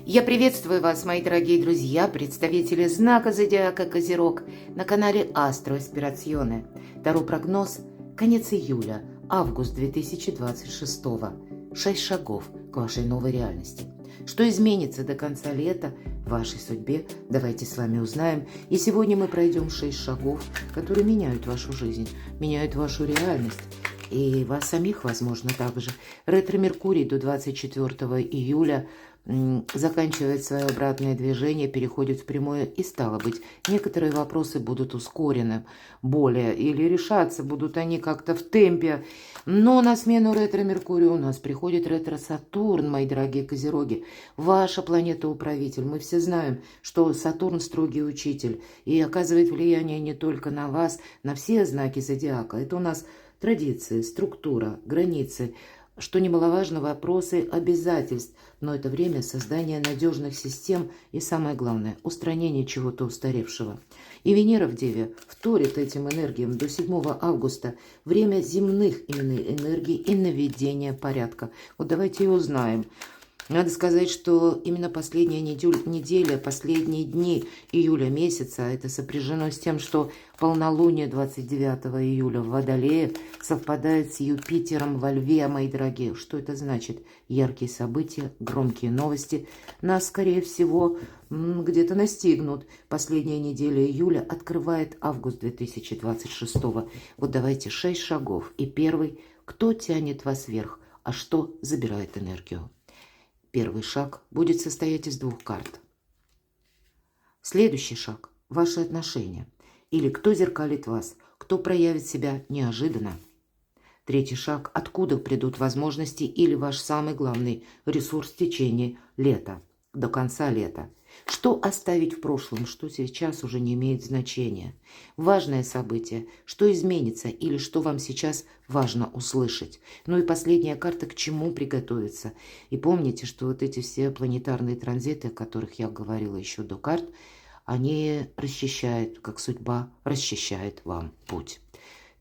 Я приветствую вас, мои дорогие друзья, представители знака зодиака Козерог на канале Астро Эспирационе. Таро прогноз конец июля, август 2026. 6 шагов к вашей новой реальности. Что изменится до конца лета в вашей судьбе, давайте с вами узнаем. И сегодня мы пройдем 6 шагов, которые меняют вашу жизнь, меняют вашу реальность. И вас самих, возможно, также. Ретро-Меркурий до 24 июля заканчивает свое обратное движение, переходит в прямое, и стало быть, некоторые вопросы будут ускорены более, или решаться будут они как-то в темпе. Но на смену ретро-Меркурию у нас приходит ретро-Сатурн, мои дорогие козероги, ваша планета-управитель. Мы все знаем, что Сатурн строгий учитель и оказывает влияние не только на вас, на все знаки зодиака. Это у нас традиции, структура, границы, что немаловажно, вопросы обязательств, но это время создания надежных систем и, самое главное, устранения чего-то устаревшего. И Венера в Деве вторит этим энергиям до 7 августа, время земных именно энергий и наведения порядка. Вот давайте и узнаем. Надо сказать, что именно последняя неделя, последние дни июля месяца, это сопряжено с тем, что полнолуние 29 июля в Водолее совпадает с Юпитером во Льве, мои дорогие. Что это значит? Яркие события, громкие новости нас, скорее всего, где-то настигнут. Последняя неделя июля открывает август 2026. Вот давайте 6 шагов. И первый, кто тянет вас вверх, а что забирает энергию? Первый шаг будет состоять из 2 карт. Следующий шаг – ваши отношения. Или кто зеркалит вас, кто проявит себя неожиданно. Третий шаг – откуда придут возможности или ваш самый главный ресурс в течение лета, до конца лета. Что оставить в прошлом, что сейчас уже не имеет значения. Важное событие, что изменится или что вам сейчас важно услышать. Ну и последняя карта, к чему приготовиться. И помните, что вот эти все планетарные транзиты, о которых я говорила еще до карт, они расчищают, как судьба расчищает вам путь.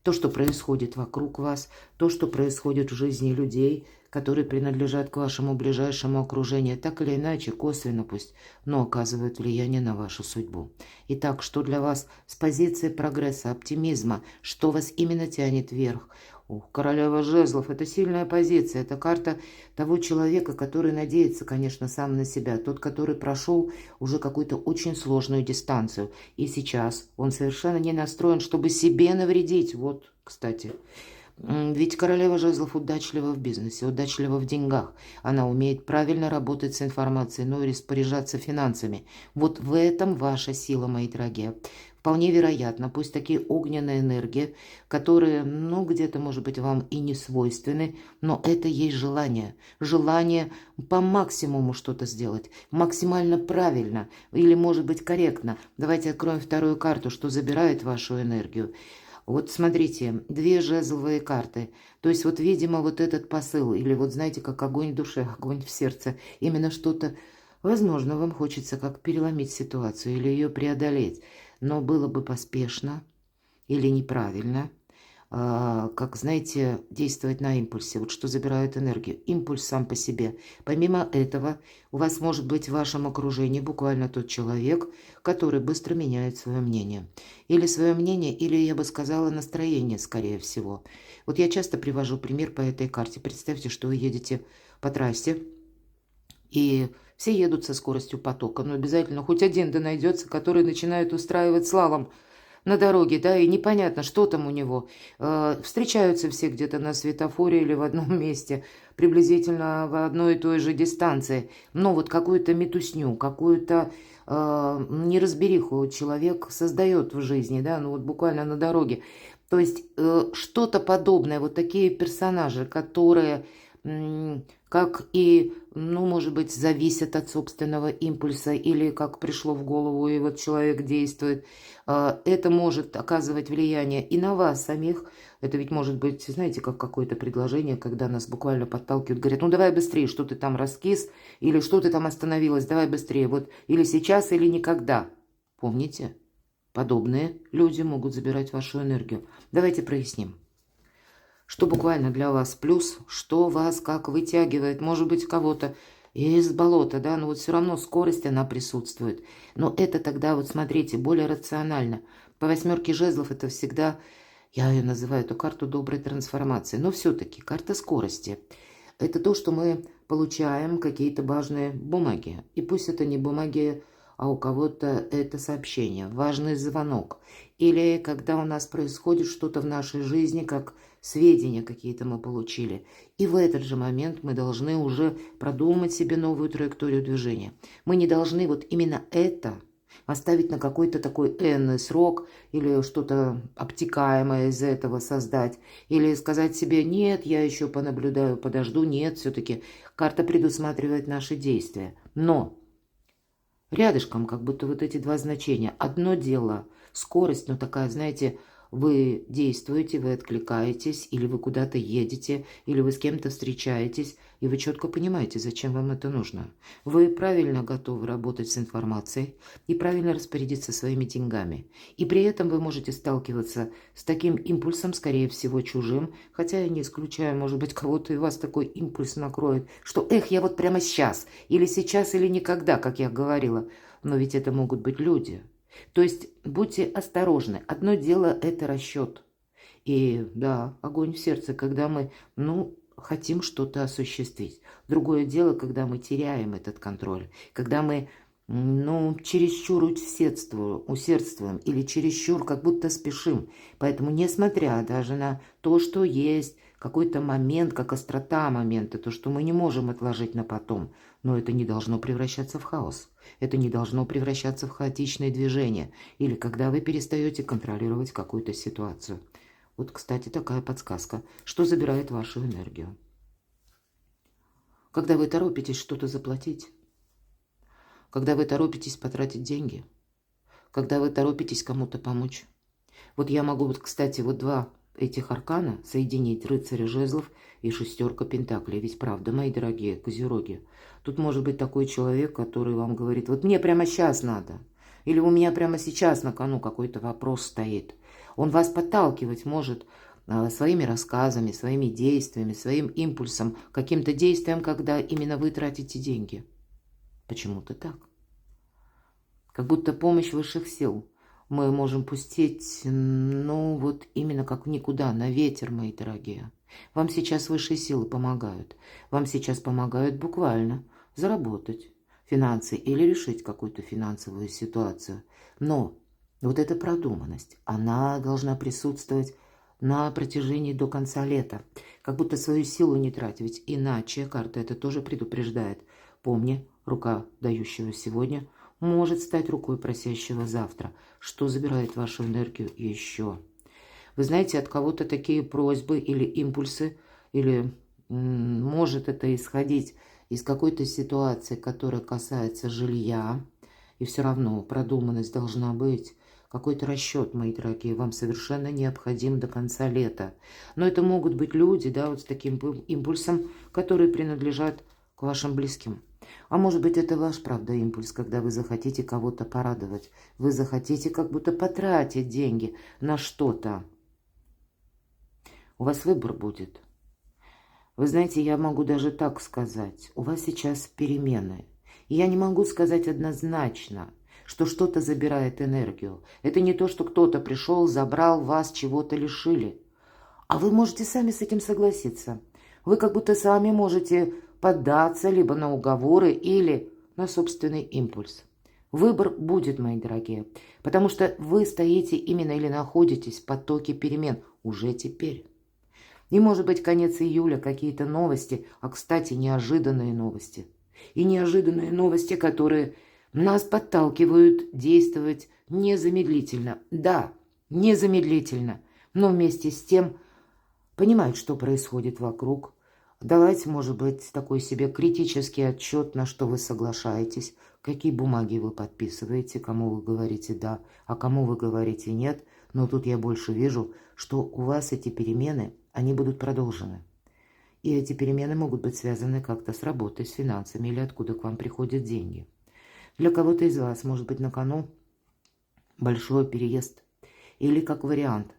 То, что происходит вокруг вас, то, что происходит в жизни людей, которые принадлежат к вашему ближайшему окружению, так или иначе, косвенно пусть, но оказывают влияние на вашу судьбу. Итак, что для вас с позиции прогресса, оптимизма, что вас именно тянет вверх? Королева жезлов – это сильная позиция, это карта того человека, который надеется, конечно, сам на себя, тот, который прошел уже какую-то очень сложную дистанцию, и сейчас он совершенно не настроен, чтобы себе навредить. Вот, кстати. Ведь королева жезлов удачлива в бизнесе, удачлива в деньгах. Она умеет правильно работать с информацией, но и распоряжаться финансами. Вот в этом ваша сила, мои дорогие. Вполне вероятно, пусть такие огненные энергии, которые, где-то, может быть, вам и не свойственны, но это есть желание. Желание по максимуму что-то сделать, максимально правильно или, может быть, корректно. Давайте откроем вторую карту, что забирает вашу энергию. Вот смотрите, 2 жезловые карты. То есть вот, видимо, вот этот посыл, или вот знаете, как огонь в душе, огонь в сердце. Именно что-то, возможно, вам хочется как переломить ситуацию или ее преодолеть. Но было бы поспешно или неправильно, как, знаете, действовать на импульсе. Вот что забирает энергию. Импульс сам по себе. Помимо этого, у вас может быть в вашем окружении буквально тот человек, который быстро меняет свое мнение. Или свое мнение, или, я бы сказала, настроение, скорее всего. Вот я часто привожу пример по этой карте. Представьте, что вы едете по трассе, и все едут со скоростью потока. Но обязательно хоть один да найдется, который начинает устраивать слалом на дороге, да, и непонятно, что там у него. Встречаются все где-то на светофоре или в одном месте, приблизительно в одной и той же дистанции. Но вот какую-то метусню, какую-то неразбериху человек создает в жизни, да, вот буквально на дороге. То есть что-то подобное, вот такие персонажи, которые как и, может быть, зависят от собственного импульса или как пришло в голову, и вот человек действует. Это может оказывать влияние и на вас самих. Это ведь может быть, знаете, как какое-то предложение, когда нас буквально подталкивают, говорят, давай быстрее, что ты там раскис, или что ты там остановилась, давай быстрее, вот или сейчас, или никогда. Помните, подобные люди могут забирать вашу энергию. Давайте проясним. Что буквально для вас плюс, что вас как вытягивает, может быть, кого-то из болота, да, но вот все равно скорость, она присутствует. Но это тогда, вот смотрите, более рационально. По восьмерке жезлов это всегда, я ее называю эту карту доброй трансформации, но все-таки карта скорости. Это то, что мы получаем какие-то важные бумаги. И пусть это не бумаги, а у кого-то это сообщение, важный звонок. Или когда у нас происходит что-то в нашей жизни, как сведения какие-то мы получили. И в этот же момент мы должны уже продумать себе новую траекторию движения. Мы не должны вот именно это оставить на какой-то такой энный срок или что-то обтекаемое из этого создать. Или сказать себе: нет, я еще понаблюдаю, подожду. Нет, все-таки карта предусматривает наши действия. Но рядышком как будто вот эти два значения. Одно дело скорость, но такая, знаете, вы действуете, вы откликаетесь, или вы куда-то едете, или вы с кем-то встречаетесь, и вы четко понимаете, зачем вам это нужно. Вы правильно готовы работать с информацией и правильно распорядиться своими деньгами. И при этом вы можете сталкиваться с таким импульсом, скорее всего, чужим, хотя я не исключаю, может быть, кого-то и вас такой импульс накроет, что эх, я вот прямо сейчас, или никогда, как я говорила. Но ведь это могут быть люди. То есть будьте осторожны. Одно дело – это расчет. И да, огонь в сердце, когда мы, хотим что-то осуществить. Другое дело, когда мы теряем этот контроль, когда мы, чересчур усердствуем или чересчур как будто спешим. Поэтому, несмотря даже на то, что есть какой-то момент, как острота момента, то, что мы не можем отложить на потом, но это не должно превращаться в хаос. Это не должно превращаться в хаотичное движение или когда вы перестаете контролировать какую-то ситуацию. Вот, кстати, такая подсказка. Что забирает вашу энергию? Когда вы торопитесь что-то заплатить, когда вы торопитесь потратить деньги, когда вы торопитесь кому-то помочь. Вот я могу, кстати, два этих аркана соединить: рыцаря жезлов и шестерка пентаклей. Ведь правда, мои дорогие козероги, тут может быть такой человек, который вам говорит: вот мне прямо сейчас надо, или у меня прямо сейчас на кону какой-то вопрос стоит. Он вас подталкивать может своими рассказами, своими действиями, своим импульсом, каким-то действием, когда именно вы тратите деньги. Почему-то так. Как будто помощь высших сил мы можем пустить, именно как в никуда, на ветер, мои дорогие. Вам сейчас высшие силы помогают. Вам сейчас помогают буквально заработать финансы или решить какую-то финансовую ситуацию. Но вот эта продуманность, она должна присутствовать на протяжении до конца лета. Как будто свою силу не тратить, ведь иначе карта это тоже предупреждает. Помни, рука дающего сегодня может стать рукой просящего завтра, что забирает вашу энергию еще. Вы знаете, от кого-то такие просьбы или импульсы, или может это исходить из какой-то ситуации, которая касается жилья, и все равно продуманность должна быть. Какой-то расчет, мои дорогие, вам совершенно необходим до конца лета. Но это могут быть люди, с таким импульсом, которые принадлежат к вашим близким. А может быть, это ваш, правда, импульс, когда вы захотите кого-то порадовать. Вы захотите как будто потратить деньги на что-то. У вас выбор будет. Вы знаете, я могу даже так сказать. У вас сейчас перемены. И я не могу сказать однозначно, что что-то забирает энергию. Это не то, что кто-то пришел, забрал вас, чего-то лишили. А вы можете сами с этим согласиться. Вы как будто сами можете поддаться либо на уговоры, или на собственный импульс. Выбор будет, мои дорогие, потому что вы стоите именно или находитесь в потоке перемен уже теперь. И может быть конец июля, какие-то новости, а кстати неожиданные новости. И неожиданные новости, которые нас подталкивают действовать незамедлительно. Да, незамедлительно, но вместе с тем понимать, что происходит вокруг. Давайте, может быть, такой себе критический отчет, на что вы соглашаетесь, какие бумаги вы подписываете, кому вы говорите «да», а кому вы говорите «нет». Но тут я больше вижу, что у вас эти перемены, они будут продолжены. И эти перемены могут быть связаны как-то с работой, с финансами или откуда к вам приходят деньги. Для кого-то из вас может быть на кону большой переезд. Или как вариант.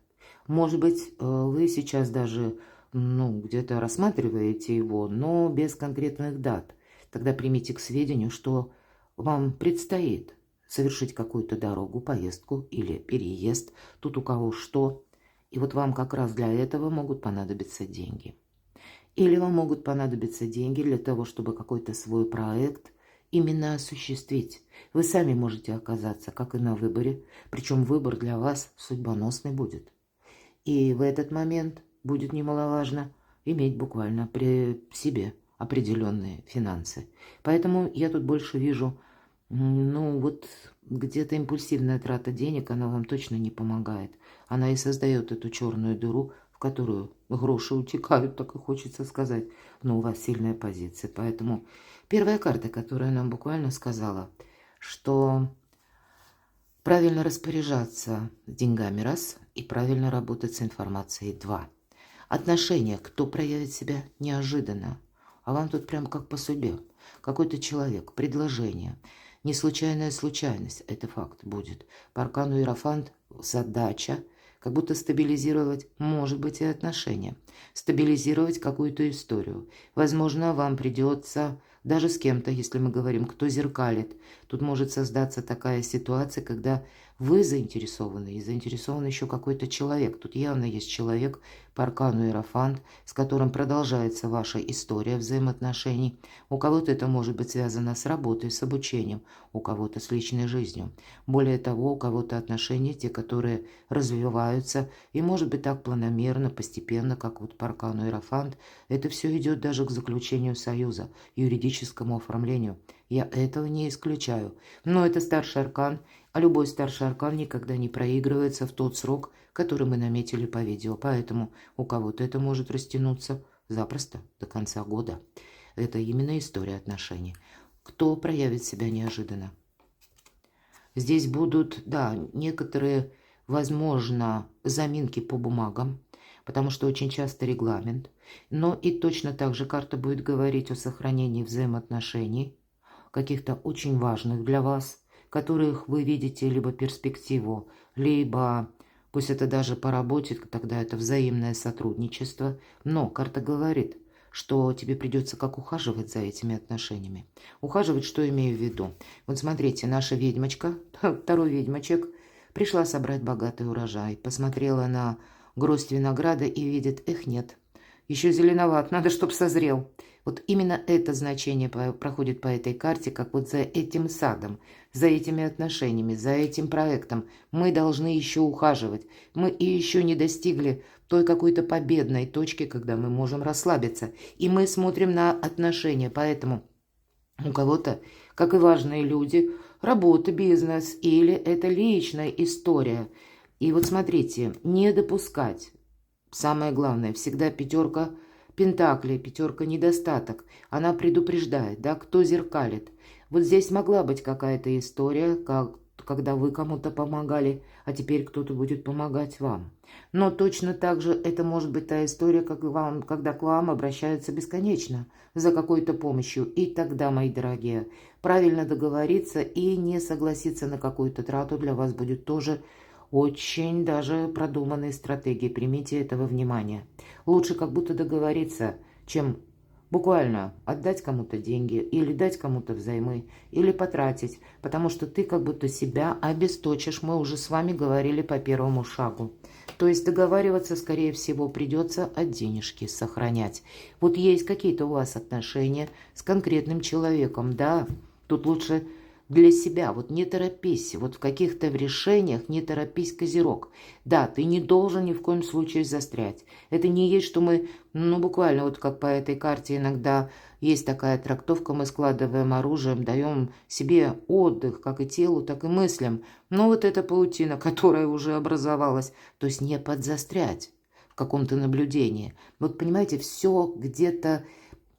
Может быть, вы сейчас даже где-то рассматриваете его, но без конкретных дат. тогда примите к сведению, что вам предстоит совершить какую-то дорогу, поездку или переезд, тут у кого что. И вот вам как раз для этого могут понадобиться деньги. Или вам могут понадобиться деньги для того, чтобы какой-то свой проект именно осуществить. Вы сами можете оказаться, как и на выборе, причем выбор для вас судьбоносный будет. И в этот момент будет немаловажно иметь буквально при себе определенные финансы. Поэтому я тут больше вижу, вот где-то импульсивная трата денег, она вам точно не помогает. Она и создает эту черную дыру, в которую гроши утекают, так и хочется сказать. Но у вас сильная позиция. Поэтому первая карта, которая нам буквально сказала, что правильно распоряжаться деньгами раз и правильно работать с информацией два. Отношения, кто проявит себя неожиданно, а вам тут прям как по судьбе. Какой-то человек, предложение, не случайная случайность, это факт будет. По аркану Иерофант задача, как будто стабилизировать, может быть, и отношения, стабилизировать какую-то историю. Возможно, вам придется даже с кем-то, если мы говорим, кто зеркалит. Тут может создаться такая ситуация, когда вы заинтересованы, и заинтересован еще какой-то человек. Тут явно есть человек по аркану Иерофант, с которым продолжается ваша история взаимоотношений. У кого-то это может быть связано с работой, с обучением, у кого-то с личной жизнью. Более того, у кого-то отношения, те, которые развиваются, и может быть так планомерно, постепенно, как вот по аркану Иерофант, это все идет даже к заключению союза, юридическому оформлению. Я этого не исключаю. Но это старший аркан, а любой старший аркан никогда не проигрывается в тот срок, который мы наметили по видео. Поэтому у кого-то это может растянуться запросто до конца года. Это именно история отношений. Кто проявит себя неожиданно? Здесь будут, да, некоторые, возможно, заминки по бумагам, потому что очень часто регламент. Но и точно так же карта будет говорить о сохранении взаимоотношений, каких-то очень важных для вас, которых вы видите либо перспективу, либо, пусть это даже по работе, тогда это взаимное сотрудничество. Но карта говорит, что тебе придется как ухаживать за этими отношениями. Ухаживать, что имею в виду? Вот смотрите, наша ведьмочка, второй ведьмочек, пришла собрать богатый урожай, посмотрела на гроздь винограда и видит, нет, еще зеленоват, надо, чтоб созрел. Вот именно это значение проходит по этой карте, как вот за этим садом, за этими отношениями, за этим проектом. Мы должны еще ухаживать. Мы и еще не достигли той какой-то победной точки, когда мы можем расслабиться. И мы смотрим на отношения. Поэтому у кого-то, как и важные люди, работа, бизнес или это личная история. И вот смотрите, не допускать. Самое главное, всегда пятерка пентаклей, пятерка недостаток. Она предупреждает, да, кто зеркалит. Вот здесь могла быть какая-то история, когда вы кому-то помогали, а теперь кто-то будет помогать вам. Но точно так же это может быть та история, когда к вам обращаются бесконечно за какой-то помощью. И тогда, мои дорогие, правильно договориться и не согласиться на какую-то трату для вас будет тоже очень даже продуманные стратегии. Примите это во внимание. Лучше как будто договориться, чем буквально отдать кому-то деньги или дать кому-то взаймы, или потратить, потому что ты как будто себя обесточишь. Мы уже с вами говорили по первому шагу. То есть договариваться, скорее всего, придется от денежки сохранять. Вот есть какие-то у вас отношения с конкретным человеком, да, тут лучше для себя, вот не торопись, вот в каких-то решениях не торопись, Козерог. Да, ты не должен ни в коем случае застрять. Это не есть, что мы, буквально вот как по этой карте иногда есть такая трактовка, мы складываем оружием, даем себе отдых, как и телу, так и мыслям. Но вот эта паутина, которая уже образовалась, то есть не подзастрять в каком-то наблюдении. Вот понимаете, все где-то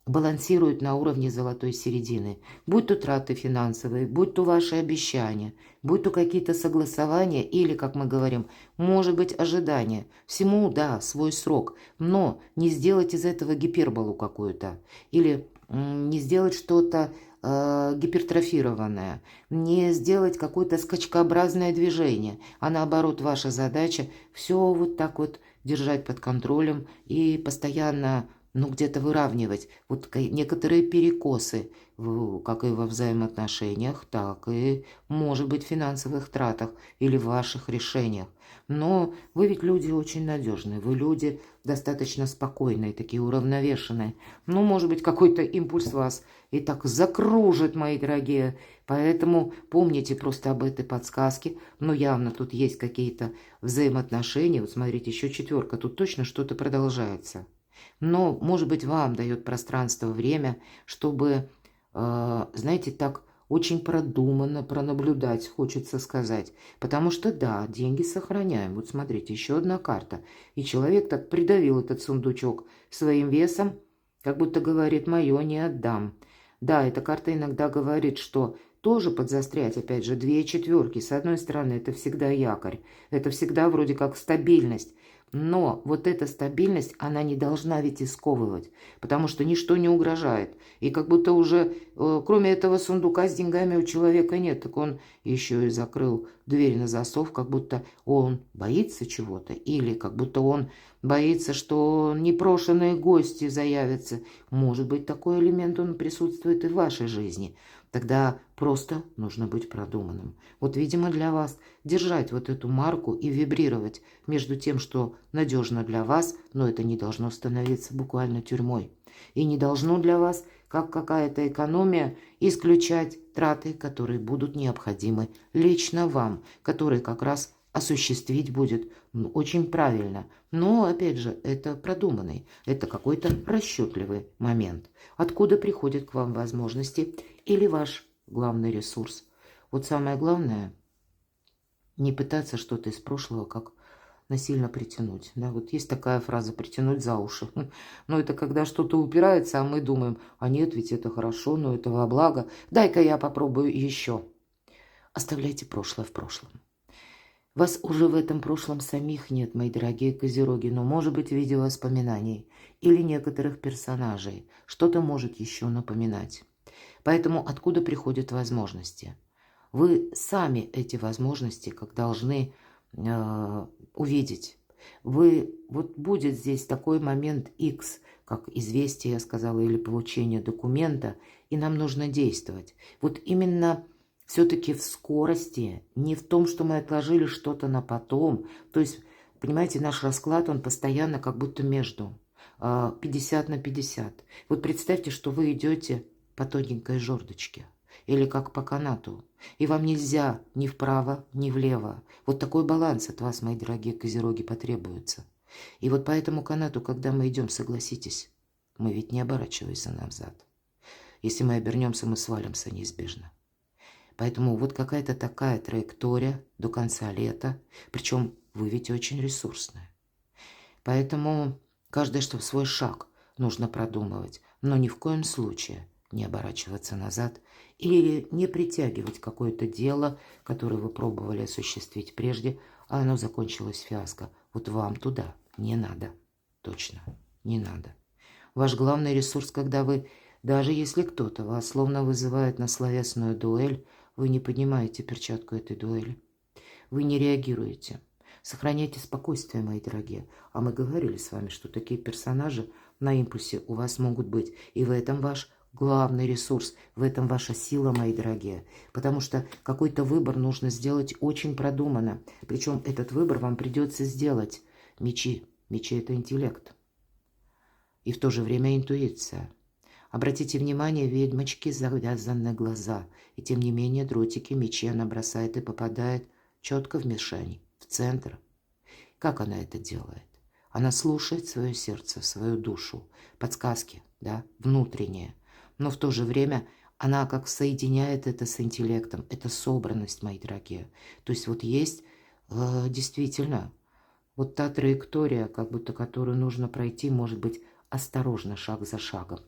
балансирует на уровне золотой середины. Будь то траты финансовые, будь то ваши обещания, будь то какие-то согласования или, как мы говорим, может быть ожидания. Всему, да, свой срок, но не сделать из этого гиперболу какую-то или не сделать что-то гипертрофированное, не сделать какое-то скачкообразное движение, а наоборот ваша задача все вот так вот держать под контролем и постоянно ну, где-то выравнивать вот некоторые перекосы, как и во взаимоотношениях, так и, может быть, в финансовых тратах или в ваших решениях. Но вы ведь люди очень надежные, вы люди достаточно спокойные, такие уравновешенные. Ну, может быть, какой-то импульс вас и так закружит, мои дорогие. Поэтому помните просто об этой подсказке. Но явно тут есть какие-то взаимоотношения. Вот смотрите, еще четверка, тут точно что-то продолжается. Но, может быть, вам дает пространство, время, чтобы, знаете, так очень продуманно пронаблюдать, хочется сказать. Потому что, да, деньги сохраняем. Вот смотрите, еще одна карта. И человек так придавил этот сундучок своим весом, как будто говорит: «Мое не отдам». Да, эта карта иногда говорит, что тоже подзастрять, опять же, две четверки. С одной стороны, это всегда якорь, это всегда вроде как стабильность. Но вот эта стабильность, она не должна ведь и сковывать, потому что ничто не угрожает. И как будто уже, кроме этого сундука с деньгами у человека нет, так он еще и закрыл дверь на засов, как будто он боится чего-то, или как будто он боится, что непрошенные гости заявятся. Может быть, такой элемент, он присутствует и в вашей жизни. Тогда просто нужно быть продуманным. Вот, видимо, для вас держать вот эту марку и вибрировать между тем, что надежно для вас, но это не должно становиться буквально тюрьмой. И не должно для вас, как какая-то экономия, исключать траты, которые будут необходимы лично вам, которые как раз осуществить будет очень правильно. Но, опять же, это продуманный, это какой-то расчетливый момент. Откуда приходят к вам возможности или ваш главный ресурс. Вот самое главное, не пытаться что-то из прошлого как насильно притянуть. Да, вот есть такая фраза «притянуть за уши». Но это когда что-то упирается, а мы думаем: а нет, ведь это хорошо, но это во благо. Дай-ка я попробую еще. Оставляйте прошлое в прошлом. Вас уже в этом прошлом самих нет, мои дорогие козероги, но, может быть, в виде воспоминаний или некоторых персонажей что-то может еще напоминать. Поэтому откуда приходят возможности? Вы сами эти возможности как должны увидеть. Вот будет здесь такой момент X, как известие, я сказала, или получение документа, и нам нужно действовать. Вот именно все-таки в скорости, не в том, что мы отложили что-то на потом. То есть, понимаете, наш расклад, он постоянно как будто между 50 на 50. Вот представьте, что вы идете по тоненькой жердочке или как по канату, и вам нельзя ни вправо, ни влево. Вот такой баланс от вас, мои дорогие козероги, потребуется. И вот по этому канату, когда мы идем, согласитесь, мы ведь не оборачиваемся назад. Если мы обернемся, мы свалимся неизбежно. Поэтому вот какая-то такая траектория до конца лета, причем вы ведь очень ресурсная. Поэтому каждый свой шаг нужно продумывать, но ни в коем случае не оборачиваться назад или не притягивать какое-то дело, которое вы пробовали осуществить прежде, а оно закончилось фиаско. Вот вам туда не надо. Точно, не надо. Ваш главный ресурс, когда вы, даже если кто-то вас словно вызывает на словесную дуэль, вы не поднимаете перчатку этой дуэли. Вы не реагируете. Сохраняйте спокойствие, мои дорогие. А мы говорили с вами, что такие персонажи на импульсе у вас могут быть. И в этом ваш главный ресурс, в этом ваша сила, мои дорогие. Потому что какой-то выбор нужно сделать очень продуманно. Причем этот выбор вам придется сделать. Мечи. Мечи – это интеллект. И в то же время интуиция. Обратите внимание, ведьмочки завязаны глаза. И тем не менее дротики, мечи она бросает и попадает четко в мишень, в центр. Как она это делает? Она слушает свое сердце, свою душу, подсказки, да, внутренние. Но в то же время она как соединяет это с интеллектом. Это собранность, мои дорогие. То есть вот есть действительно вот та траектория, как будто которую нужно пройти, может быть, осторожно, шаг за шагом.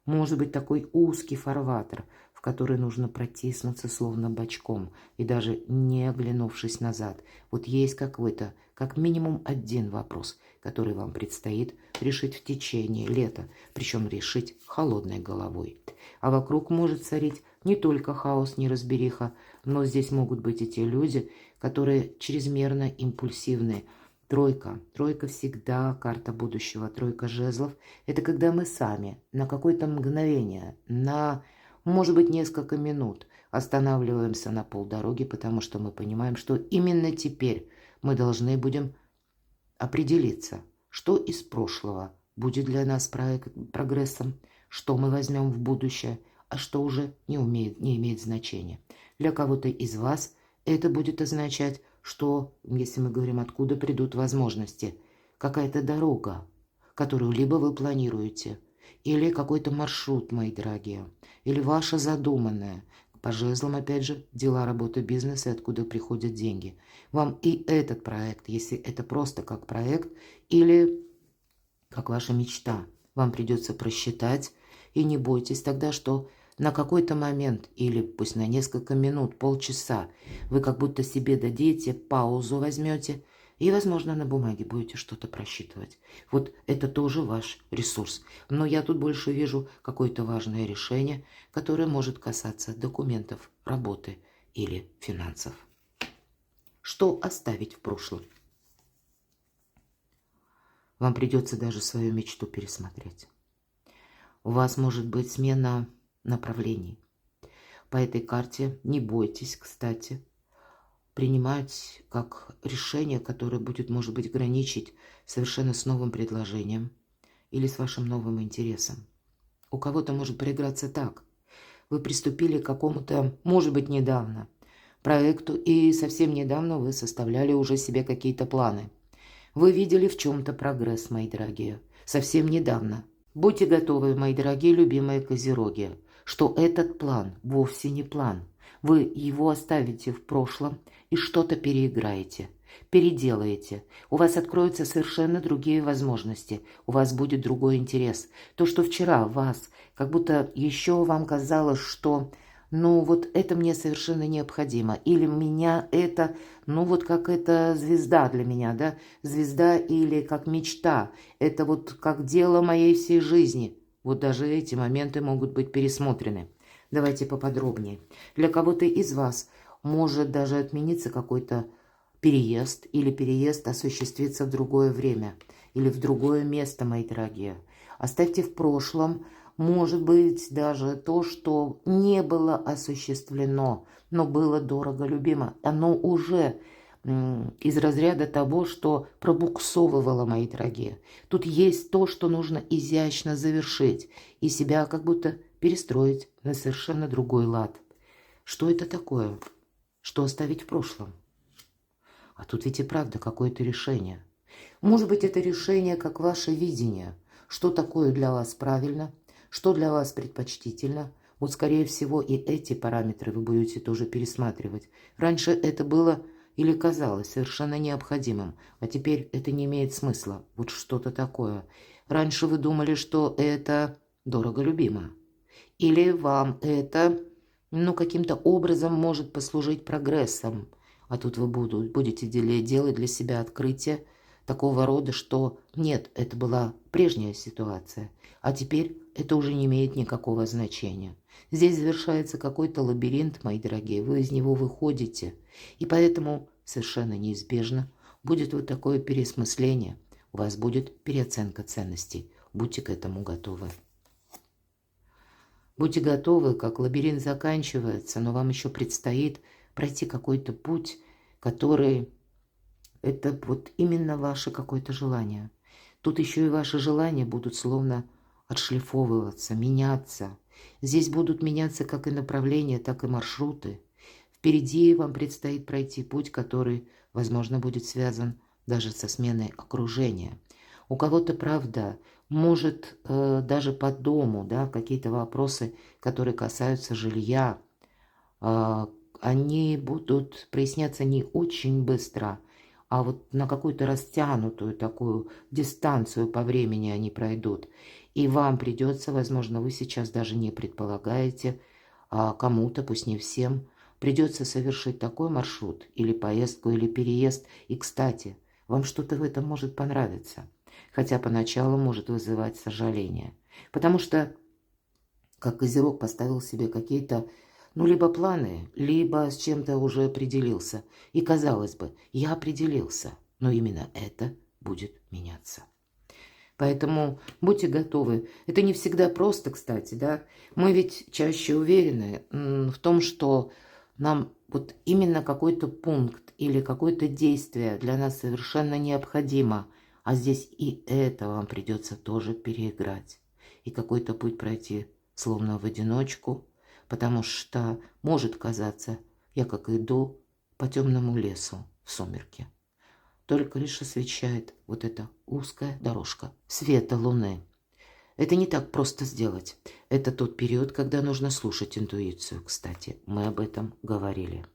Может быть, такой узкий фарватер, в который нужно протиснуться словно бочком и даже не оглянувшись назад. Вот есть какой-то, как минимум один вопрос, который вам предстоит решить в течение лета, причем решить холодной головой. А вокруг может царить не только хаос, неразбериха, но здесь могут быть и те люди, которые чрезмерно импульсивны, Тройка. Тройка всегда карта будущего. Тройка жезлов. Это когда мы сами на какое-то мгновение, на, может быть, несколько минут останавливаемся на полдороги, потому что мы понимаем, что именно теперь мы должны будем определиться, что из прошлого будет для нас прогрессом, что мы возьмем в будущее, а что уже не имеет значения. Для кого-то из вас это будет означать, что, если мы говорим, откуда придут возможности, какая-то дорога, которую либо вы планируете, или какой-то маршрут, мои дорогие, или ваше задуманное. По жезлам, опять же, дела, работа, бизнес и откуда приходят деньги. Вам и этот проект, если это просто как проект или как ваша мечта, вам придется просчитать. И не бойтесь тогда, что на какой-то момент или пусть на несколько минут, полчаса вы как будто себе дадите, паузу возьмете и, возможно, на бумаге будете что-то просчитывать. Вот это тоже ваш ресурс. Но я тут больше вижу какое-то важное решение, которое может касаться документов, работы или финансов. Что оставить в прошлом? Вам придется даже свою мечту пересмотреть. У вас может быть смена направлений. По этой карте не бойтесь, кстати, принимать как решение, которое будет, может быть, граничить совершенно с новым предложением или с вашим новым интересом. У кого-то может проиграться так. Вы приступили к какому-то, может быть, недавно проекту, и совсем недавно вы составляли уже себе какие-то планы. Вы видели в чем-то прогресс, мои дорогие, совсем недавно. Будьте готовы, мои дорогие любимые козероги, что этот план вовсе не план. Вы его оставите в прошлом и что-то переиграете, переделаете. У вас откроются совершенно другие возможности, у вас будет другой интерес. То, что вчера вас, как будто еще вам казалось, что ну вот это мне совершенно необходимо, или меня это, ну вот как это звезда для меня, да, звезда или как мечта, это вот как дело моей всей жизни. Вот даже эти моменты могут быть пересмотрены. Давайте поподробнее. Для кого-то из вас может даже отмениться какой-то переезд, или переезд осуществится в другое время, или в другое место, мои дорогие. Оставьте в прошлом, может быть, даже то, что не было осуществлено, но было дорого любимо. Оно уже из разряда того, что пробуксовывало, мои дорогие. Тут есть то, что нужно изящно завершить и себя как будто перестроить на совершенно другой лад. Что это такое? Что оставить в прошлом? А тут ведь и правда какое-то решение. Может быть, это решение как ваше видение. Что такое для вас правильно, что для вас предпочтительно. Вот, скорее всего, и эти параметры вы будете тоже пересматривать. Раньше это было или казалось совершенно необходимым, а теперь это не имеет смысла. Вот что-то такое. Раньше вы думали, что это дорого любимо. Или вам это, ну, каким-то образом может послужить прогрессом. А тут вы будете делать для себя открытие такого рода, что нет, это была прежняя ситуация, а теперь это уже не имеет никакого значения. Здесь завершается какой-то лабиринт, мои дорогие, вы из него выходите, и поэтому совершенно неизбежно будет вот такое переосмысление, у вас будет переоценка ценностей, будьте к этому готовы. Будьте готовы, как лабиринт заканчивается, но вам еще предстоит пройти какой-то путь, который это вот именно ваше какое-то желание. Тут еще и ваши желания будут словно отшлифовываться, меняться. Здесь будут меняться как и направления, так и маршруты. Впереди вам предстоит пройти путь, который, возможно, будет связан даже со сменой окружения. У кого-то, правда, может даже по дому, да, какие-то вопросы, которые касаются жилья, они будут проясняться не очень быстро, а вот на какую-то растянутую такую дистанцию по времени они пройдут. И вам придется, возможно, вы сейчас даже не предполагаете, а кому-то, пусть не всем, придется совершить такой маршрут, или поездку, или переезд. И, кстати, вам что-то в этом может понравиться, хотя поначалу может вызывать сожаление. Потому что, как Козерог поставил себе какие-то, ну, либо планы, либо с чем-то уже определился. И, казалось бы, я определился. Но именно это будет меняться. Поэтому будьте готовы. Это не всегда просто, кстати, да. Мы ведь чаще уверены в том, что нам вот именно какой-то пункт или какое-то действие для нас совершенно необходимо. А здесь и это вам придется тоже переиграть. И какой-то путь пройти словно в одиночку, потому что может казаться, я как иду по темному лесу в сумерки. Только лишь освещает вот эта узкая дорожка света луны. Это не так просто сделать. Это тот период, когда нужно слушать интуицию. Кстати, мы об этом говорили.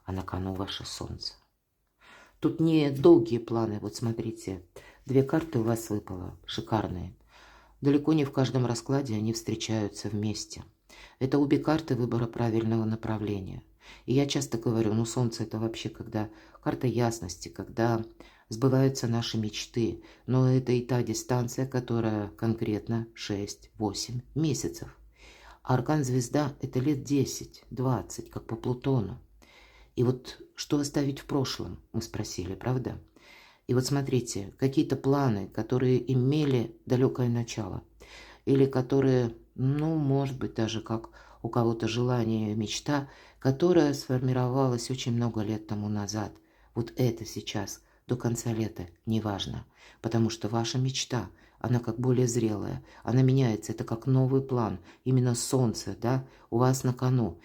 А на кону ваше солнце. Тут не долгие планы. Вот смотрите, 2 карты у вас выпало. Шикарные. Далеко не в каждом раскладе они встречаются вместе. Это обе карты выбора правильного направления. И я часто говорю, ну солнце это вообще когда карта ясности, когда сбываются наши мечты. Но это и та дистанция, которая конкретно 6-8 месяцев. А аркан звезда это лет 10-20, как по Плутону. И вот что оставить в прошлом, мы спросили, правда? И вот смотрите, какие-то планы, которые имели далекое начало, или которые, ну, может быть, даже как у кого-то желание, мечта, которая сформировалась очень много лет тому назад. Вот это сейчас, до конца лета, неважно, потому что ваша мечта, она как более зрелая, она меняется, это как новый план, именно солнце, да, у вас на кону.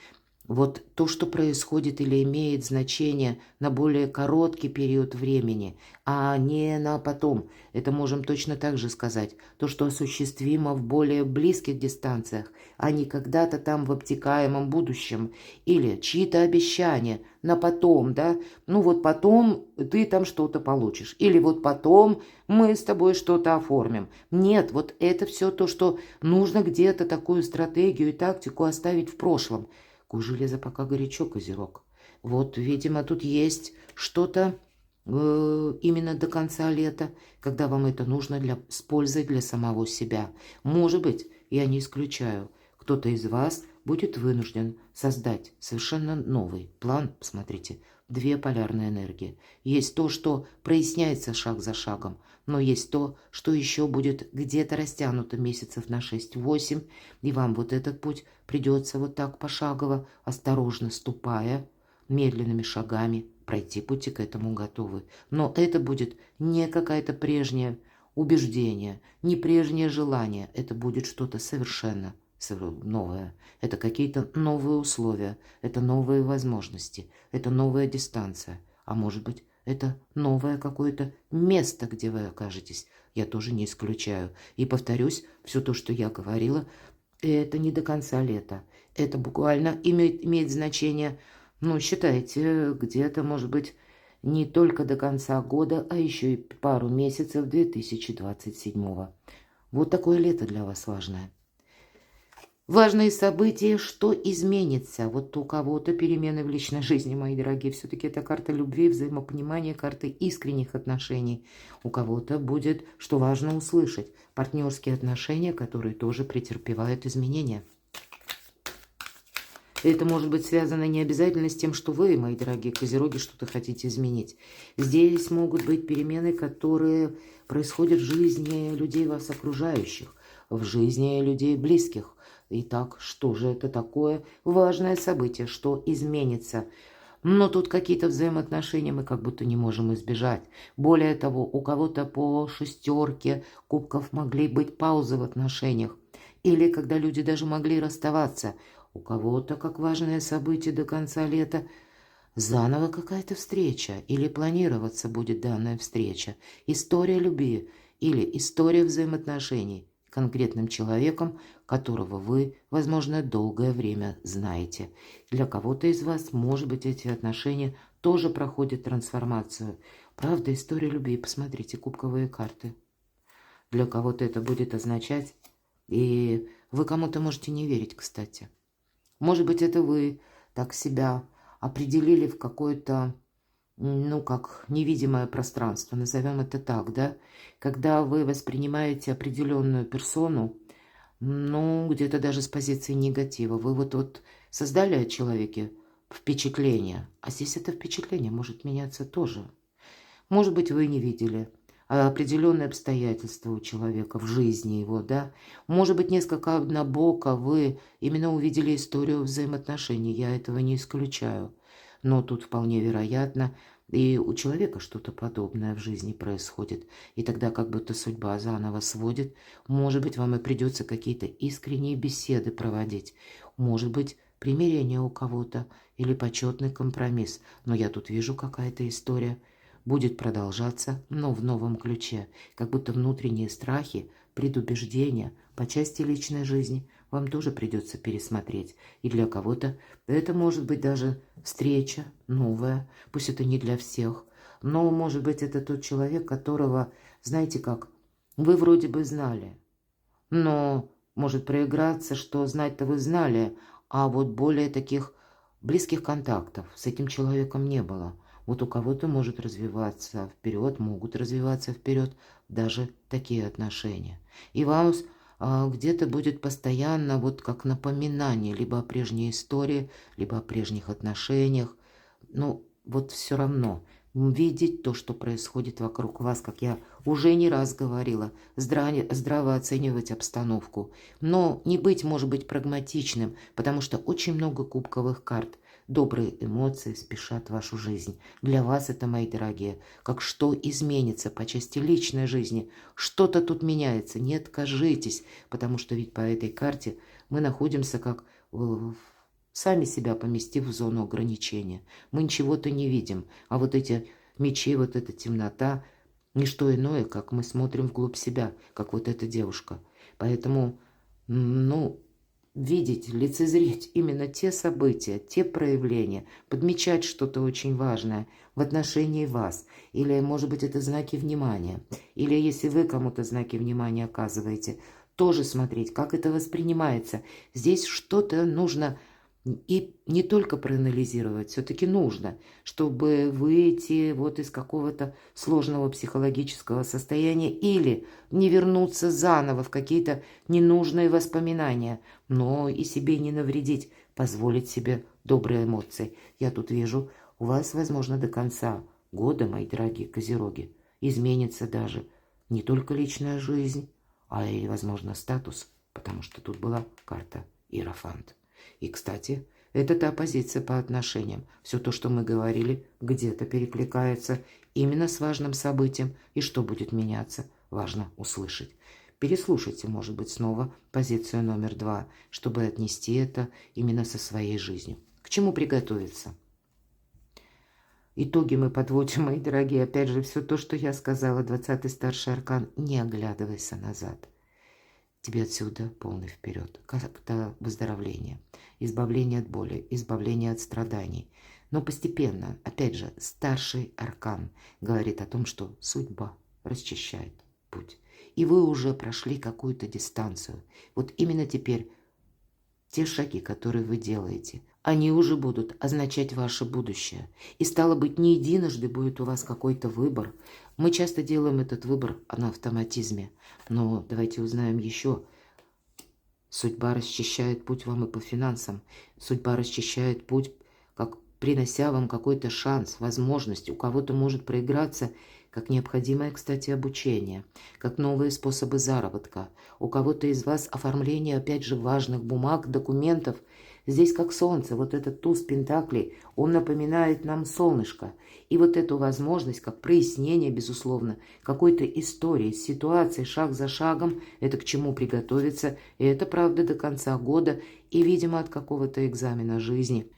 Вот то, что происходит или имеет значение на более короткий период времени, а не на потом. Это можем точно так же сказать. То, что осуществимо в более близких дистанциях, а не когда-то там в обтекаемом будущем. Или чьи-то обещания на потом, да. Ну вот потом ты там что-то получишь. Или вот потом мы с тобой что-то оформим. Нет, вот это все то, что нужно где-то такую стратегию и тактику оставить в прошлом. У железа пока горячо, Козерог. Вот, видимо, тут есть что-то именно до конца лета, когда вам это нужно с пользой для самого себя. Может быть, я не исключаю, кто-то из вас будет вынужден создать совершенно новый план. Посмотрите, 2 полярные энергии. Есть то, что проясняется шаг за шагом, но есть то, что еще будет где-то растянуто месяцев на 6-8, и вам вот этот путь придется вот так пошагово, осторожно ступая, медленными шагами пройти пути к этому готовы. Но это будет не какая-то прежнее убеждение, не прежнее желание. Это будет что-то совершенно новое. Это какие-то новые условия, это новые возможности, это новая дистанция. А может быть, это новое какое-то место, где вы окажетесь. Я тоже не исключаю. И повторюсь, все то, что я говорила, это не до конца лета. Это буквально имеет значение, ну, считайте, где-то, может быть, не только до конца года, а еще и пару месяцев 2027. Вот такое лето для вас важное. Важные события, что изменится. Вот у кого-то перемены в личной жизни, мои дорогие. Все-таки это карта любви, взаимопонимания, карта искренних отношений. У кого-то будет, что важно услышать, партнерские отношения, которые тоже претерпевают изменения. Это может быть связано не обязательно с тем, что вы, мои дорогие козероги, что-то хотите изменить. Здесь могут быть перемены, которые происходят в жизни людей вас окружающих, в жизни людей близких. Итак, что же это такое важное событие, что изменится? Но тут какие-то взаимоотношения мы как будто не можем избежать. Более того, у кого-то по 6 кубков могли быть паузы в отношениях. Или когда люди даже могли расставаться. У кого-то, как важное событие до конца лета, заново какая-то встреча. Или планироваться будет данная встреча. История любви или история взаимоотношений конкретным человеком, которого вы, возможно, долгое время знаете. Для кого-то из вас, может быть, эти отношения тоже проходят трансформацию. Правда, история любви. Посмотрите, кубковые карты. Для кого-то это будет означать, и вы кому-то можете не верить, кстати. Может быть, это вы так себя определили в какое-то, ну, как невидимое пространство, назовем это так, да? Когда вы воспринимаете определенную персону, ну, где-то даже с позиции негатива. Вы вот создали о человеке впечатление, а здесь это впечатление может меняться тоже. Может быть, вы не видели определенные обстоятельства у человека в жизни его, да. Может быть, несколько однобоко вы именно увидели историю взаимоотношений, я этого не исключаю. Но тут вполне вероятно, и у человека что-то подобное в жизни происходит. И тогда как будто судьба заново сводит. Может быть, вам и придется какие-то искренние беседы проводить. Может быть, примирение у кого-то или почетный компромисс. Но я тут вижу какая-то история будет продолжаться, но в новом ключе, как будто внутренние страхи, предубеждения по части личной жизни вам тоже придется пересмотреть. И для кого-то это может быть даже встреча новая, пусть это не для всех, но может быть это тот человек, которого, знаете как, вы вроде бы знали, но может проиграться, что знать-то вы знали, а вот более таких близких контактов с этим человеком не было. Вот у кого-то может развиваться вперед, могут развиваться вперед даже такие отношения. И вам где-то будет постоянно вот как напоминание либо о прежней истории, либо о прежних отношениях. Но вот все равно видеть то, что происходит вокруг вас, как я уже не раз говорила, здраво оценивать обстановку. Но не быть, может быть, прагматичным, потому что очень много кубковых карт. Добрые эмоции спешат в вашу жизнь. Для вас это, мои дорогие, как что изменится по части личной жизни. Что-то тут меняется. Не откажитесь, потому что ведь по этой карте мы находимся как сами себя поместив в зону ограничения. Мы ничего-то не видим. А вот эти мечи, вот эта темнота, не что иное, как мы смотрим вглубь себя, как вот эта девушка. Поэтому, видеть, лицезреть именно те события, те проявления, подмечать что-то очень важное в отношении вас. Или, может быть, это знаки внимания. Или если вы кому-то знаки внимания оказываете, тоже смотреть, как это воспринимается. Здесь что-то нужно и не только проанализировать, все-таки нужно, чтобы выйти вот из какого-то сложного психологического состояния или не вернуться заново в какие-то ненужные воспоминания, но и себе не навредить, позволить себе добрые эмоции. Я тут вижу, у вас, возможно, до конца года, мои дорогие козероги, изменится даже не только личная жизнь, а и, возможно, статус, потому что тут была карта Иерофант. И, кстати, это та позиция по отношениям. Все то, что мы говорили, где-то перекликается именно с важным событием. И что будет меняться, важно услышать. Переслушайте, может быть, снова позицию номер 2, чтобы отнести это именно со своей жизнью. К чему приготовиться? Итоги мы подводим, мои дорогие. Опять же, все то, что я сказала, 20-й старший аркан, не оглядывайся назад. Тебе отсюда полный вперед. Как-то выздоровление, избавление от боли, избавление от страданий. Но постепенно, опять же, старший аркан говорит о том, что судьба расчищает путь. И вы уже прошли какую-то дистанцию. Вот именно теперь те шаги, которые вы делаете, они уже будут означать ваше будущее. И стало быть, не единожды будет у вас какой-то выбор. Мы часто делаем этот выбор на автоматизме. Но давайте узнаем еще. Судьба расчищает путь вам и по финансам. Судьба расчищает путь, как принося вам какой-то шанс, возможность. У кого-то может проиграться, как необходимое, кстати, обучение, как новые способы заработка. У кого-то из вас оформление, опять же, важных бумаг, документов. Здесь как солнце, вот этот туз пентаклей, он напоминает нам солнышко. И вот эту возможность, как прояснение, безусловно, какой-то истории, ситуации, шаг за шагом, это к чему приготовиться, и это правда до конца года, и, видимо, от какого-то экзамена жизни.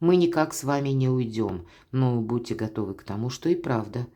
Мы никак с вами не уйдем, но будьте готовы к тому, что и правда,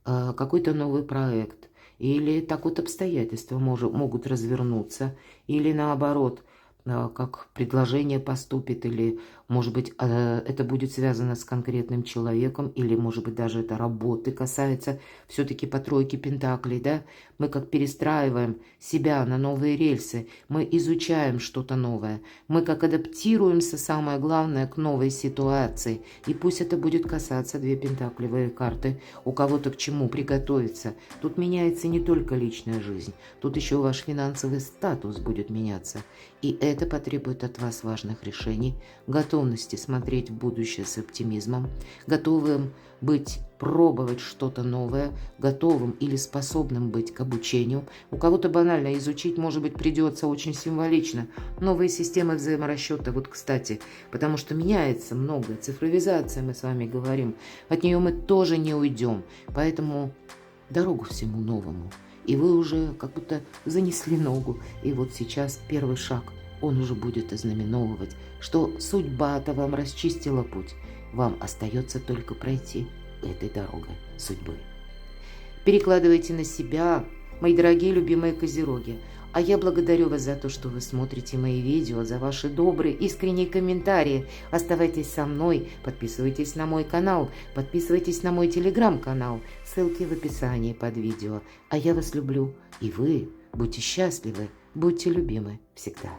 какой-то новый проект, или так вот обстоятельства могут развернуться, или наоборот, как предложение поступит, или, может быть, это будет связано с конкретным человеком, или, может быть, даже это работы касается, все-таки по тройке пентаклей, да? Мы как перестраиваем себя на новые рельсы, мы изучаем что-то новое, мы как адаптируемся, самое главное, к новой ситуации, и пусть это будет касаться две пентаклевые карты, у кого-то к чему приготовиться. Тут меняется не только личная жизнь, тут еще ваш финансовый статус будет меняться, и Это потребует от вас важных решений, готовности смотреть в будущее с оптимизмом, готовым быть, пробовать что-то новое, готовым или способным быть к обучению. У кого-то банально изучить, может быть, придется очень символично. Новые системы взаиморасчета, вот кстати, потому что меняется многое. Цифровизация, мы с вами говорим, от нее мы тоже не уйдем. Поэтому дорогу всему новому. И вы уже как будто занесли ногу. И вот сейчас первый шаг, он уже будет ознаменовывать, что судьба-то вам расчистила путь. Вам остается только пройти этой дорогой судьбы. Перекладывайте на себя, мои дорогие любимые козероги. А я благодарю вас за то, что вы смотрите мои видео, за ваши добрые, искренние комментарии. Оставайтесь со мной, подписывайтесь на мой канал, подписывайтесь на мой телеграм-канал. Ссылки в описании под видео. А я вас люблю, и вы будьте счастливы, будьте любимы всегда.